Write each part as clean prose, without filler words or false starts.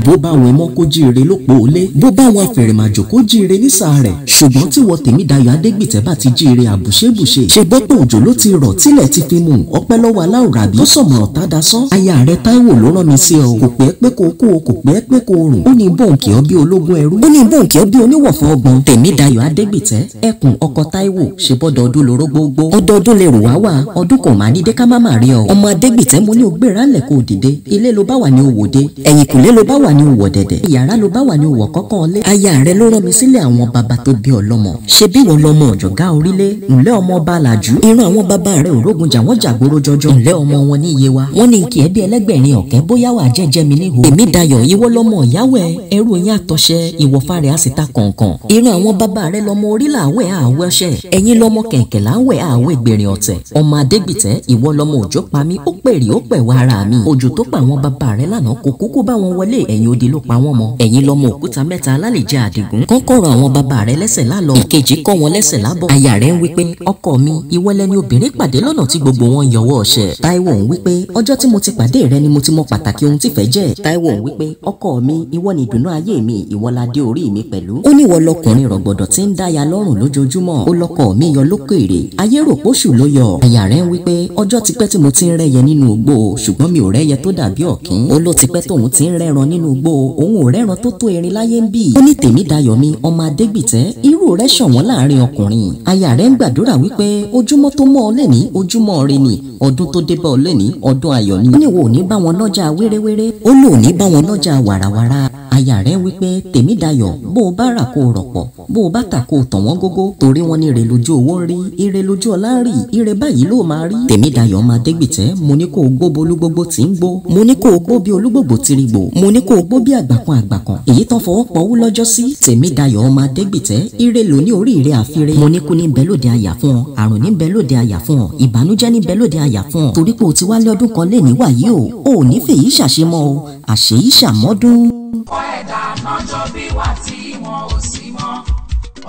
bó bá wọn mọ́ kó jíire lópò olé, bó bá wọn afẹ̀rẹ̀màjò kó jíire nísà rẹ̀. Ṣùgbọ́n tí wọ́n Tèmídayọ̀ Adégbìtẹ́ bá ti jíire àbùṣébùṣe, ṣe gbọ́ pé òjò ló ti rọ̀ tílẹ̀ ti fi mú ọpẹ́ lọ́wọ́ aláwùrábí tó sọ̀mọ̀ràn tá da sán. Aya rẹ̀ Táíwò ló rán mi sí ọ, kò pẹ́ pé kó kú o, kò pẹ́ pé kó rùn. Ó ní bóǹkì ọ bí ológun ẹrú, ó ní bóǹkì ọ bí oníwọ̀fọ̀ ọgbọ̀n. Tèmídayọ̀ Adégbìtẹ́ ẹkùn ọkọ Táíwò ṣe bọ́dọọdún lóró gbogbo. Ọdọọdún lè rò wá wà, ọdún kò máa ní dé ká má má rí ọ. Ọmọ Adégbìtẹ́ mo ní o gbéra lẹ̀ kó dìde, ilé ló bá wà ní òwò dé, ẹ̀yìnkùlé ló bá wà ní òwò dẹ̀dẹ̀, ìyàrá ló bá wà ní òwò kọ́kàn lé. Aya rẹ̀ ló rán mi sílẹ̀ àwọn baba tó bí ọlọ́mọ. Ṣé bí wọn lọmọ ọ̀jọ̀gá orílẹ̀, ńlẹ́ ọmọ ọba làjú, ìran àwọn baba rẹ̀ òrógun jà wọ́n jàgbóró jọjọ. Ńlẹ́ ọmọ wọn ní iye wa, wọ́n ní kí ẹ bí ẹlẹ́gbẹ̀rin ọ̀kẹ́ bóyá wà jẹ́jẹ́ mi níhò. Tèmídayọ̀ ìwọ lọmọ ìyáwẹ̀, ẹrú yín àtọ̀ṣẹ, ìwọ̀fà rẹ̀ á sì ta kọ̀ọ̀kan. Ìran àwọn baba rẹ̀ lọmọ orílẹ̀ àwẹ̀ àwẹ̀ ọṣẹ, ẹ̀yin lọmọ kẹ̀kẹ́ láwẹ̀ àwẹ̀ gbèrìn ọ̀tẹ̀. Ọmọ Adégbìtẹ́ ìwọ lọmọ òjò pa mí, ó pèrè ó pẹ̀wà ara mi. Òjò tó pa àwọn baba rẹ̀ lánàá kò kúkú bá wọn wọlé, ẹ̀yin odi ló pa wọ́n mọ́. Ẹ̀yin lọmọ òkúta mẹ́ta alálejẹ àdìgún, kọ́kọ́rọ̀ àwọn baba rẹ̀ lẹ́sẹ̀ lálọ, ìkejì kọ́ wọn lẹ́sẹ̀ lábọ̀. Aya rẹ̀ ń wí pé ọkọ mi ìwọ lẹni obìnrin pàdé lọ́nà tí gbogbo wọn yọwọ́ ọṣẹ. Táíwò ń wí pé ọjọ́ tí mo ti pàdé rẹ ni mo ti mọ pàtàkì ohun tí fẹ́ jẹ́. Táíwò ń wí pé ọkọ mi ìwọ ni ìdùnnú ayé mi, ìwọ la dé orí mi pẹ̀lú. Ó ní ìwọ lọkùnrin rọ̀gbọ̀dọ̀ tí ń dáya lọ́rùn lójoojúmọ́, ó lọkọ mi yọ lókèèrè, ayé rò póṣù ló yọ. Aya rẹ̀ ń wí pé ọjọ́ tipẹ́ tí mo ti ń rẹ́yẹ nínú igbó, ṣùgbọ́n mi ò rẹ́yẹ tó dàbí ọ̀kín. Ó ló tipẹ́ tóun ti ń rẹ́ran nínú igbó, òun ò rẹ́ran tó tó erin láyé ń bì. Ó ní Tèmídayọ̀ mi ọmọ Adégbìtẹ́, irú rẹ̀ ṣọ̀wọ́n láàrin ọkùnrin. Aya rẹ̀ ń gbàdúrà wípé ojúmọ́ tó mọ́ ọ lẹ́ni ojúmọ́ rẹ ni, ọdún tó dé bá ọ lẹ́ni ọdún ayọ̀ ni. Ó ní wo ò ní bá wọn lọ́jà wéréwéré, ó lò ní bá wọn lọ́jà wàràwàrà. Aya rẹ̀ wípé Tèmídayọ̀ bó o bá rà kó o rọ̀pọ̀, bó o bá tà kó o tàn wọ́n gógó, torí wọn ní ire lójú owó ń rí, ire lójú ọlá ń rí, ire báyìí ló máa rí. Tèmídayọ̀ ọmọ Adégbìtẹ́ mo ní kó o gbó bo olúgbógbó tí ń gbó, mo ní kó o gbó bí olúgbògbò tí rí gbò, mo ní kó o gbó bí àgbàkan èyí tán fọwọ́ pọ̀wú lọ́jọ́ sí. Tèmídayọ̀ ọmọ Adégbìtẹ́ ire lò ní orí ire àfire, mo ní kú ní bẹ́ lóde àyà fún ọ, àrùn ní bẹ́ lóde àyà fún ọ, ìbànújẹ́ ní bẹ́ lóde àyà fún ọ, torí pé o ti wálé ọdún kan lé níwàyí o, ò ní fèyí ṣàṣemọ́ o, àṣeyí ṣàmọ́dún. Ọ̀pọ̀ ẹ̀dá lọ́jọ́ bí wà tí wọn ò sí mọ́,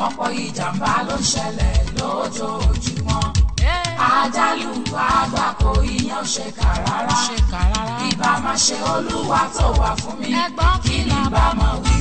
ọ̀pọ̀ ìjàmbá ló ń ṣẹlẹ̀ lójoojúmọ́. Àjálù àgbákò ìyẹn ò ṣe kà rárá, ìbá máa ṣe Olúwa tó wà fún mi, kí ni bá máa wí.